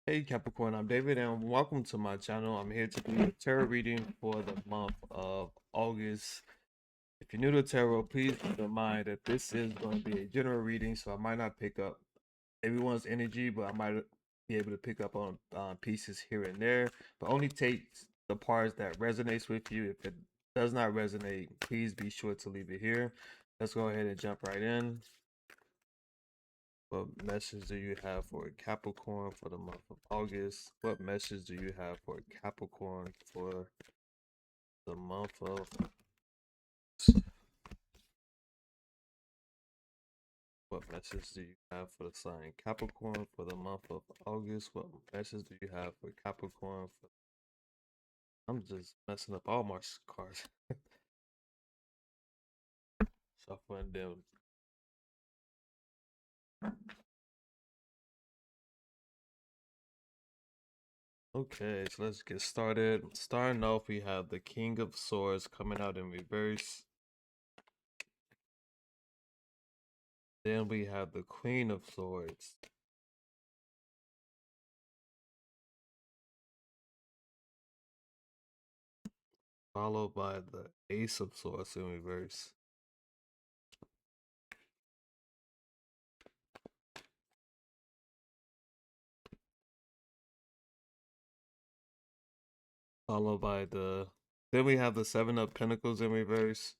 Hey Capricorn, I'm David and welcome to my channel. I'm here to do a tarot reading for the month of August. If you're new to tarot, please keep in mind that this is going to be a general reading, so I might not pick up everyone's energy, but I might be able to pick up on pieces here and there, but only take the parts that resonates with you. If it does not resonate, please be sure to leave it here. Let's go ahead and jump right in. What message do you have for Capricorn for the month of August? What message do you have for Capricorn for the month of What message do you have for the sign Capricorn for the month of August? What message do you have for Capricorn for I'm just messing up all my cards. Shuffling them. Okay, so let's get started. Starting off, we have the King of Swords coming out in reverse. Then we have the Queen of Swords. Followed by the Ace of Swords in reverse. Followed by then we have the Seven of Pentacles in reverse.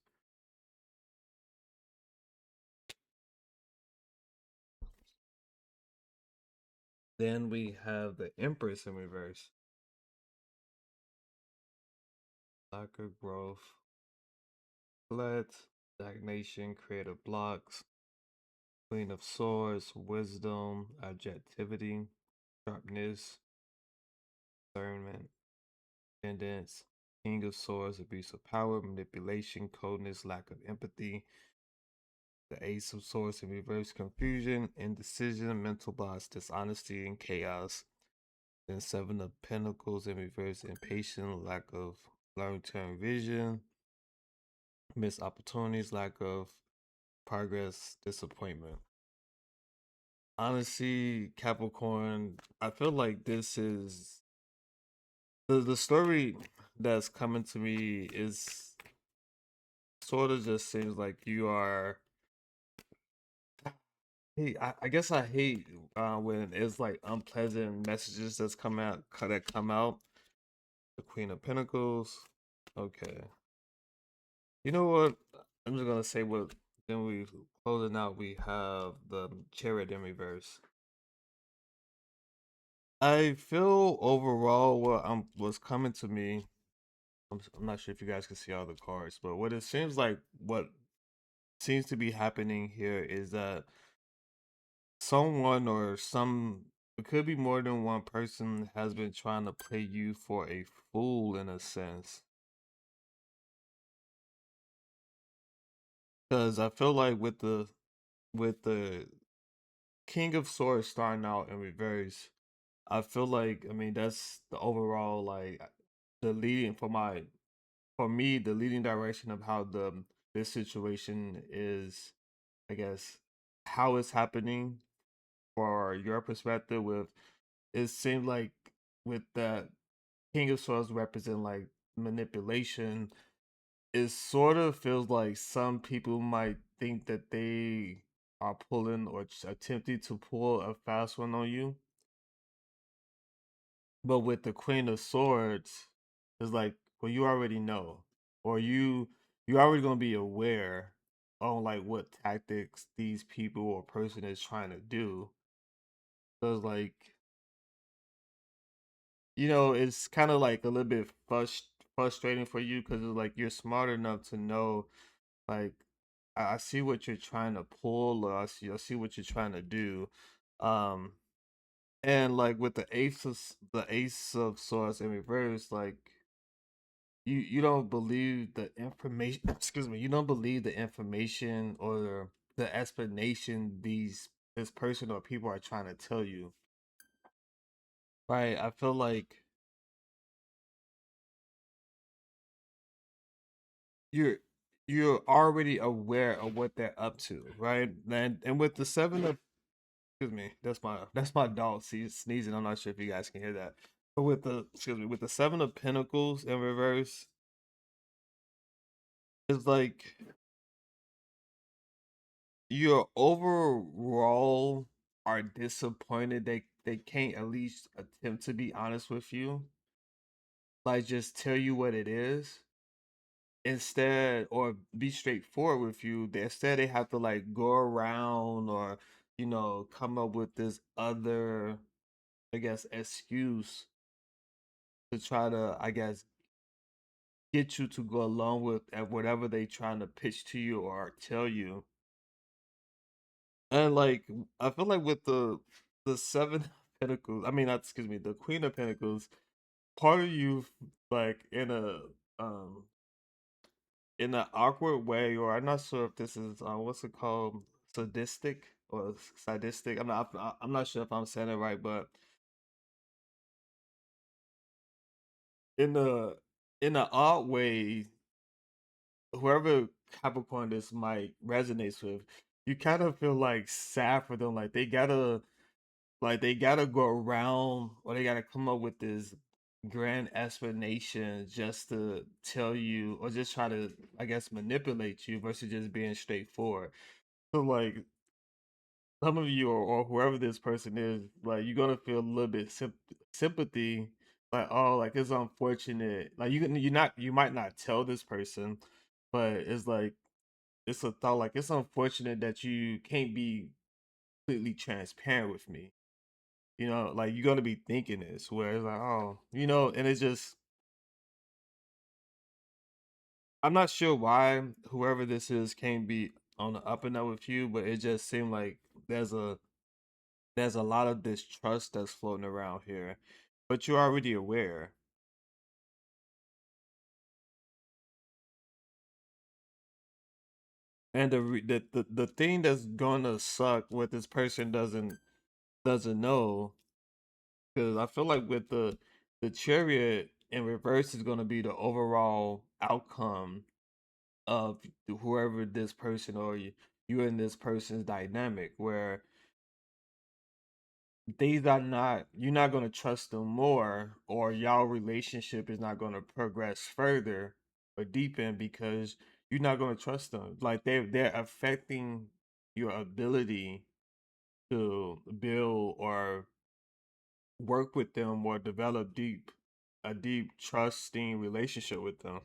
Then we have the Empress in reverse. Lack of growth, let, stagnation, creative blocks, Queen of Swords, wisdom, objectivity, sharpness, discernment, independence, King of Swords, abuse of power, manipulation, coldness, lack of empathy. The Ace of Swords in reverse, confusion, indecision, mental blocks, dishonesty, and chaos. Then Seven of Pentacles in reverse, impatient, lack of long-term vision, missed opportunities, lack of progress, disappointment. Honestly, Capricorn, I feel like this is the story that's coming to me is sort of just seems like you are. Hey, I guess I hate when it's like unpleasant messages that come out. The Queen of Pentacles. Okay. You know what? I'm just gonna say what. Then we closing out. We have the Chariot in reverse. I feel overall what was coming to me. I'm not sure if you guys can see all the cards, but what it seems like, what seems to be happening here is that someone or some, it could be more than one person, has been trying to play you for a fool in a sense. Because I feel like with the King of Swords starting out in reverse, I feel like, I mean, that's the overall, like, the leading for me, the leading direction of how this situation is, I guess, how it's happening for your perspective. With it seemed like with that King of Swords represent like manipulation, it sort of feels like some people might think that they are pulling or attempting to pull a fast one on you. But with the Queen of Swords, it's like, well, you already know, or you already gonna be aware on like what tactics these people or person is trying to do. So it's like, it's kind of like a little bit frustrating for you because it's like you're smart enough to know, like, I see what you're trying to pull, or I see what you're trying to do. Um, and like with the Ace of Swords in reverse, like you don't believe the information. Excuse me, you don't believe the information or the explanation this person or people are trying to tell you. Right? I feel like you're you're already aware of what they're up to, right? And with the seven of Excuse me. That's my dog sneezing. I'm not sure if you guys can hear that. But with the excuse me, with the Seven of Pentacles in reverse, it's like you're overall are disappointed they can't at least attempt to be honest with you. Like just tell you what it is instead, or be straightforward with you. Instead they have to like go around or come up with this other, I guess, excuse to try to, I guess, get you to go along with at whatever they trying to pitch to you or tell you. And like I feel like with the Seven of Pentacles, I mean not excuse me, the Queen of Pentacles, part of you like um in an awkward way, or I'm not sure if this is what's it called, sadistic or sadistic. I'm not sure if I'm saying it right, but in a odd way, whoever Capricorn this might resonates with, you kind of feel like sad for them, like they gotta go around or they gotta come up with this grand explanation just to tell you or just try to, I guess, manipulate you versus just being straightforward. So like some of you or whoever this person is, like you're gonna feel a little bit sympathy, like oh, like it's unfortunate. Like you might not tell this person, but it's like it's a thought like it's unfortunate that you can't be completely transparent with me. Like you're gonna be thinking this where it's like, oh, and it's just I'm not sure why whoever this is can't be on the up and up with you, but it just seemed like there's a there's a lot of distrust that's floating around here. But you're already aware. And the thing that's gonna suck what this person doesn't know, because I feel like with the chariot in reverse is gonna be the overall outcome of whoever this person or you and this person's dynamic, where these are not you're not going to trust them more, or y'all relationship is not going to progress further or deepen because you're not going to trust them. Like they're affecting your ability to build or work with them or develop a deep trusting relationship with them.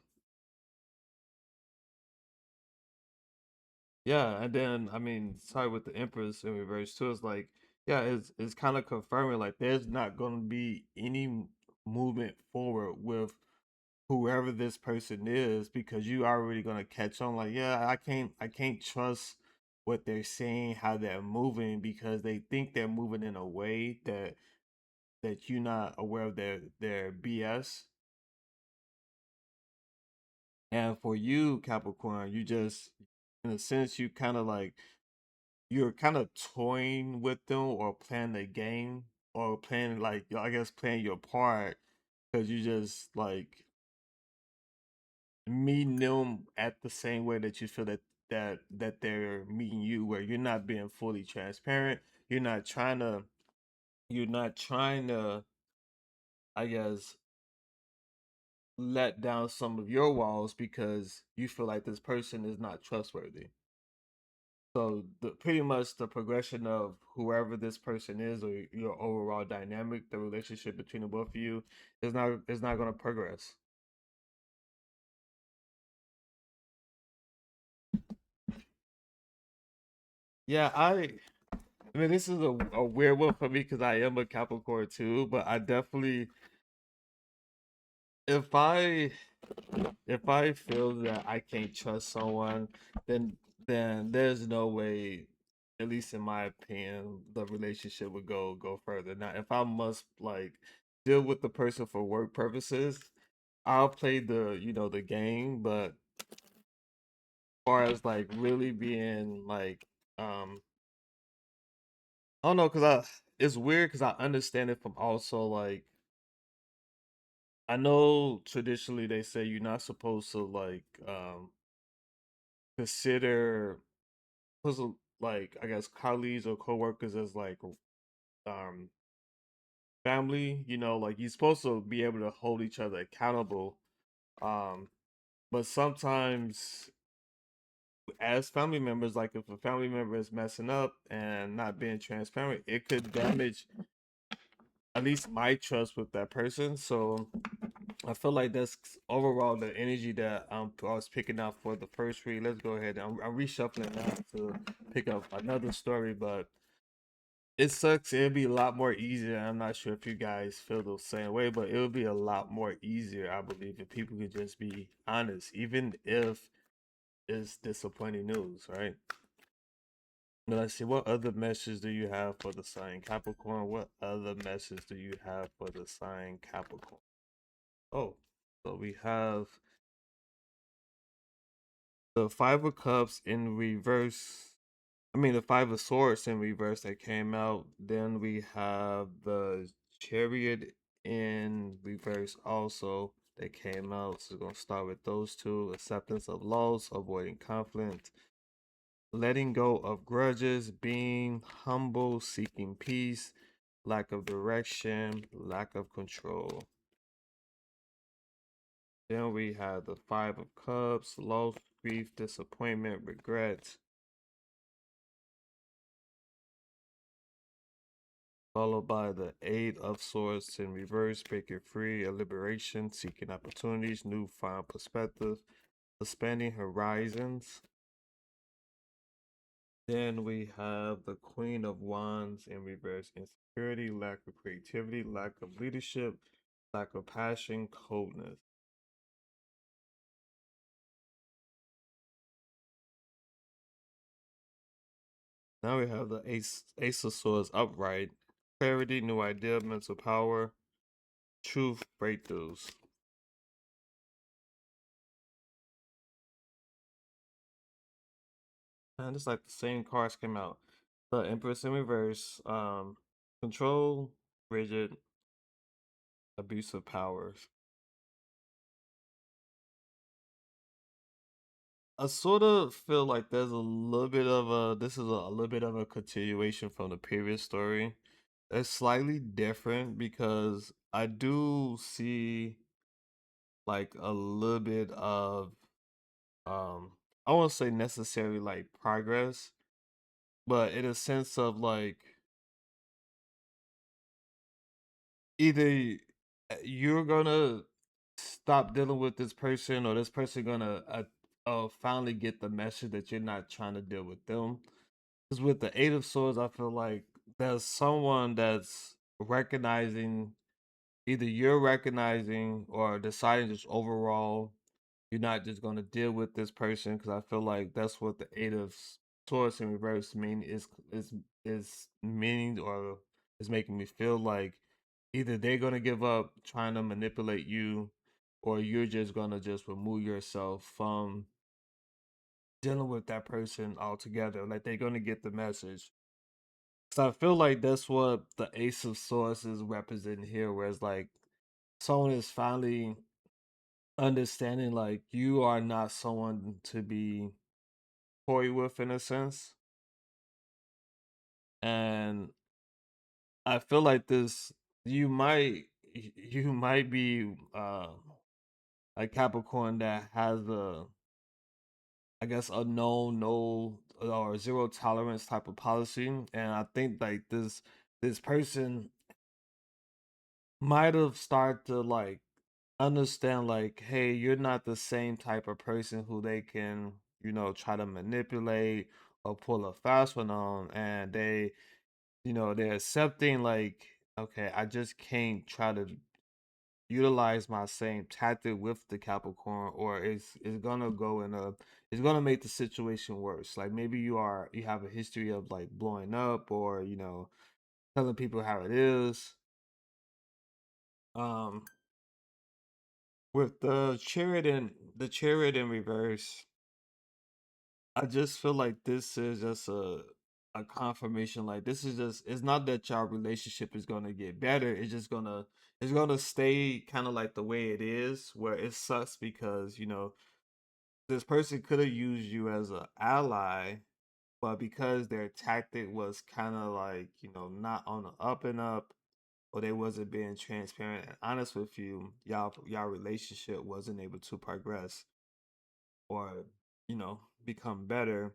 Yeah, and then I mean, sorry, with the Empress in reverse too, it's like, yeah, it's kind of confirming like there's not going to be any movement forward with whoever this person is because you already going to catch on. Like, yeah, I can't trust what they're saying, how they're moving because they think they're moving in a way that you're not aware of their BS. And for you, Capricorn, you just in a sense you kind of like you're kind of toying with them or playing the game or playing like I guess playing your part because you just like meeting them at the same way that you feel that they're meeting you, where you're not being fully transparent. You're not trying to you're not trying to, I guess, let down some of your walls because you feel like this person is not trustworthy. So pretty much the progression of whoever this person is or your overall dynamic, the relationship between the both of you is not going to progress. Yeah, I mean this is a weird one for me because I am a Capricorn too, but I definitely if I if I feel that I can't trust someone, then there's no way, at least in my opinion, the relationship would go further. Now, if I must like deal with the person for work purposes, I'll play the game, but as far as like really being like I don't know, cuz I it's weird cuz I understand it from also like I know traditionally they say you're not supposed to like consider like I guess colleagues or coworkers as like um family, like you're supposed to be able to hold each other accountable. Um, but sometimes as family members, like if a family member is messing up and not being transparent, it could damage at least my trust with that person. So I feel like that's overall the energy that I was picking up for the first read. Let's go ahead. I'm reshuffling now to pick up another story, but it sucks. It'd be a lot more easier. I'm not sure if you guys feel the same way, but it would be a lot more easier, I believe, if people could just be honest, even if it's disappointing news, right? But let's see, what other message do you have for the sign Capricorn? What other message do you have for the sign Capricorn? Oh, so we have the Five of Cups in reverse. I mean, the Five of Swords in reverse that came out. Then we have the Chariot in reverse also that came out. So we're going to start with those two. Acceptance of loss, avoiding conflict, letting go of grudges, being humble, seeking peace, lack of direction, lack of control. Then we have the Five of Cups, loss, grief, disappointment, regret, followed by the Eight of Swords in reverse, breaking free, a liberation, seeking opportunities, new found perspective, expanding horizons. Then we have the Queen of Wands in reverse, insecurity, lack of creativity, lack of leadership, lack of passion, coldness. Now we have the Ace of Swords upright, clarity, new idea, mental power, truth, breakthroughs. And it's like the same cards came out. The Empress in reverse, control, rigid, abuse of powers. I sort of feel like there's a little bit of this is a little bit of a continuation from the previous story. It's slightly different because I do see like a little bit of um I won't say necessarily like progress, but in a sense of like either you're gonna stop dealing with this person or this person gonna finally get the message that you're not trying to deal with them. Because with the Eight of Swords, I feel like there's someone that's recognizing, either you're recognizing or deciding just overall you're not just going to deal with this person, because I feel like that's what the Eight of Swords in reverse mean is meaning, or is making me feel like either they're going to give up trying to manipulate you, or you're just going to just remove yourself from dealing with that person altogether. Like they're going to get the message. So I feel like that's what the Ace of Swords is representing here, whereas like someone is finally understanding like you are not someone to be toy with in a sense. And I feel like this you might you might be a Capricorn that has a, I guess, a no or zero tolerance type of policy. And I think like this person might have started to like understand like, hey, you're not the same type of person who they can, try to manipulate or pull a fast one on. And they're accepting like, okay, I just can't try to utilize my same tactic with the Capricorn, or it's gonna go in a it's gonna make the situation worse. Like maybe you have a history of like blowing up, or telling people how it is. um with the chariot in reverse, I just feel like this is just a confirmation. Like this is just, it's not that your relationship is gonna get better. It's gonna stay kind of like the way it is, where it sucks because this person could have used you as an ally, but because their tactic was kind of like, not on the up and up, or they wasn't being transparent and honest with you, y'all relationship wasn't able to progress or, become better.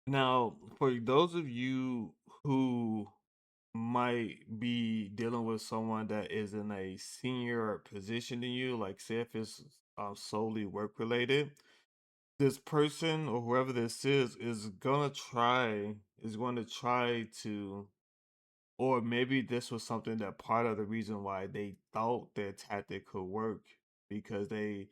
Now, for those of you who might be dealing with someone that is in a senior position than you, like say if it's solely work related, this person or whoever this is going to try to, or maybe this was something that part of the reason why they thought their tactic could work, because they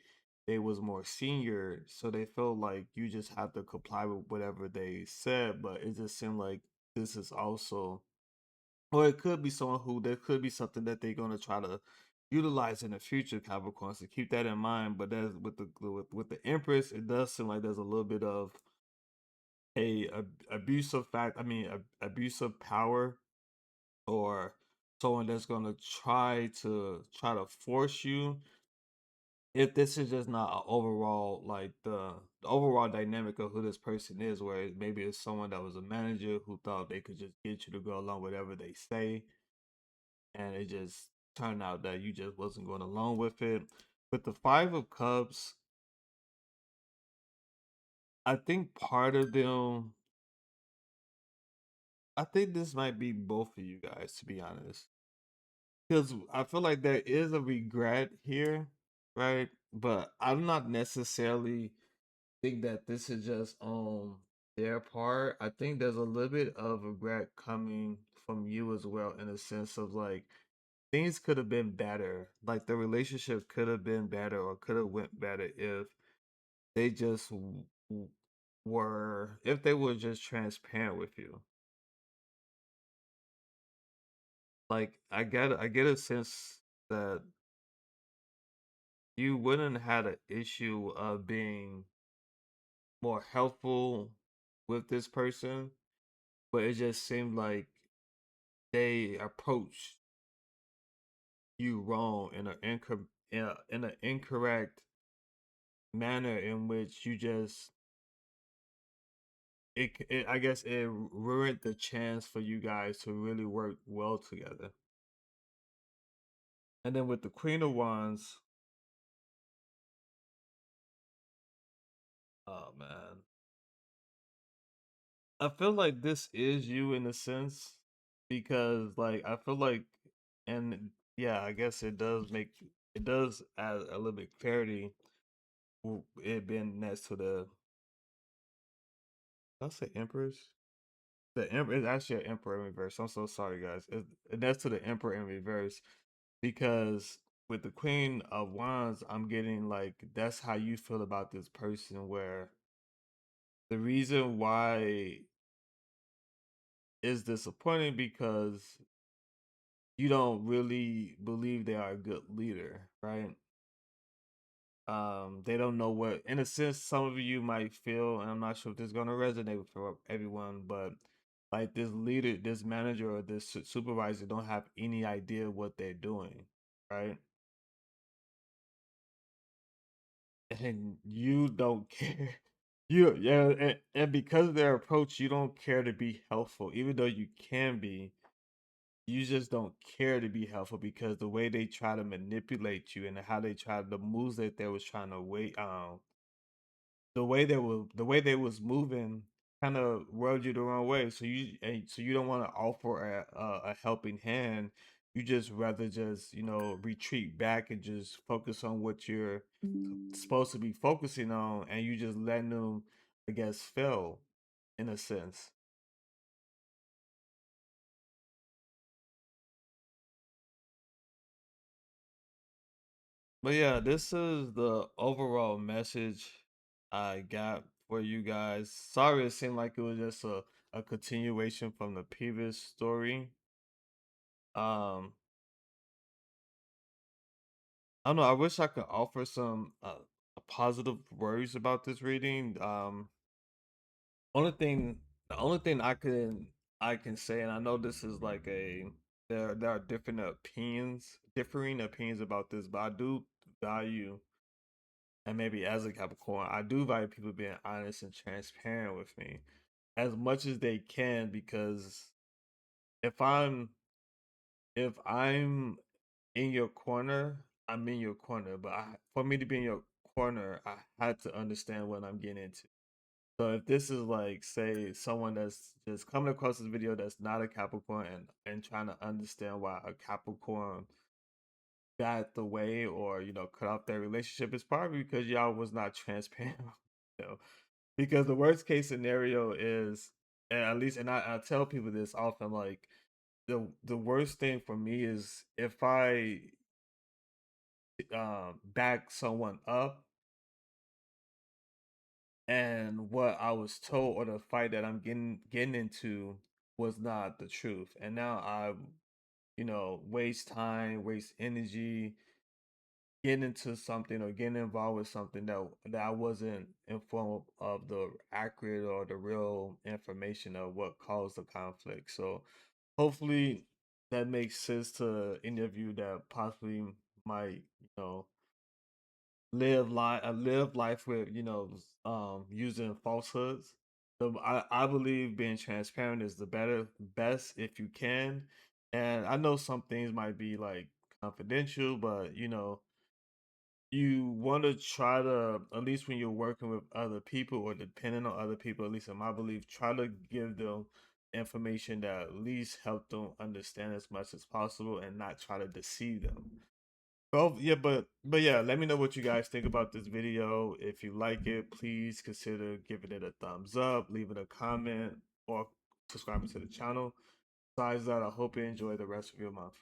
was more senior, so they felt like you just have to comply with whatever they said. But it just seemed like this is also, or it could be someone who, there could be something that they're going to try to utilize in the future, Capricorn. So keep that in mind. But there's with the Empress, it does seem like there's a little bit of abusive fact. I mean, abusive power, or someone that's going to try to force you. If this is just not a overall, like the overall dynamic of who this person is, where maybe it's someone that was a manager who thought they could just get you to go along with whatever they say, and it just turned out that you just wasn't going along with it. With the Five of Cups, I think part of them, I think this might be both of you guys, to be honest, because I feel like there is a regret here, right? But I'm not necessarily think that this is just on their part. I think there's a little bit of regret coming from you as well, in a sense of like things could have been better. Like the relationship could have been better or could have went better if they just were, if they were just transparent with you. Like I get a sense that you wouldn't have an issue of being more helpful with this person, but it just seemed like they approached you wrong in in an incorrect manner, in which you just, it I guess it ruined the chance for you guys to really work well together. And then with the Queen of Wands, oh man, I feel like this is you in a sense, because like I feel like, and yeah, I guess it does add a little bit clarity, it being next to the, did I say Empress? The Emperor is actually an Emperor in reverse. I'm so sorry, guys. That's to the Emperor in reverse, because with the Queen of Wands, I'm getting like that's how you feel about this person. Where the reason why is disappointing, because you don't really believe they are a good leader, right? They don't know what, in a sense, some of you might feel, and I'm not sure if this is gonna resonate with everyone, but like this leader, this manager, or this supervisor don't have any idea what they're doing, right? And you don't care. Yeah, and because of their approach, you don't care to be helpful, even though you can be. You just don't care to be helpful, because the way they try to manipulate you and how they try, the moves that they was trying to wait, the way they was moving kind of rubbed you the wrong way. So you don't want to offer a helping hand. You just rather just, retreat back and just focus on what you're supposed to be focusing on, and you just letting them, I guess, fail in a sense. But yeah, this is the overall message I got for you guys. Sorry, it seemed like it was just a continuation from the previous story. Um, I don't know. I wish I could offer some positive words about this reading. Only thing, the only thing I can say, and I know this is like there are different opinions, differing opinions about this, but I do value and maybe as a Capricorn, I do value people being honest and transparent with me as much as they can, because if I'm if I'm in your corner, I'm in your corner. But for me to be in your corner, I had to understand what I'm getting into. So if this is like, say, someone that's just coming across this video that's not a Capricorn and trying to understand why a Capricorn got the way or cut off their relationship, it's probably because y'all was not transparent. you know, because the worst case scenario is, and at least, and I tell people this often, like the worst thing for me is if I back someone up and what I was told or the fight that I'm getting into was not the truth. And now I, waste time, waste energy getting into something or getting involved with something that I wasn't informed of the accurate or the real information of what caused the conflict. So hopefully that makes sense to any of you that possibly might, live life with using falsehoods. So I believe being transparent is the best if you can. And I know some things might be like confidential, but you want to try to, at least when you're working with other people or depending on other people, at least in my belief, try to give them information that at least help them understand as much as possible and not try to deceive them. Oh yeah, but yeah, let me know what you guys think about this video. If you like it, please consider giving it a thumbs up, leaving a comment, or subscribing to the channel. Besides that, I hope you enjoy the rest of your month.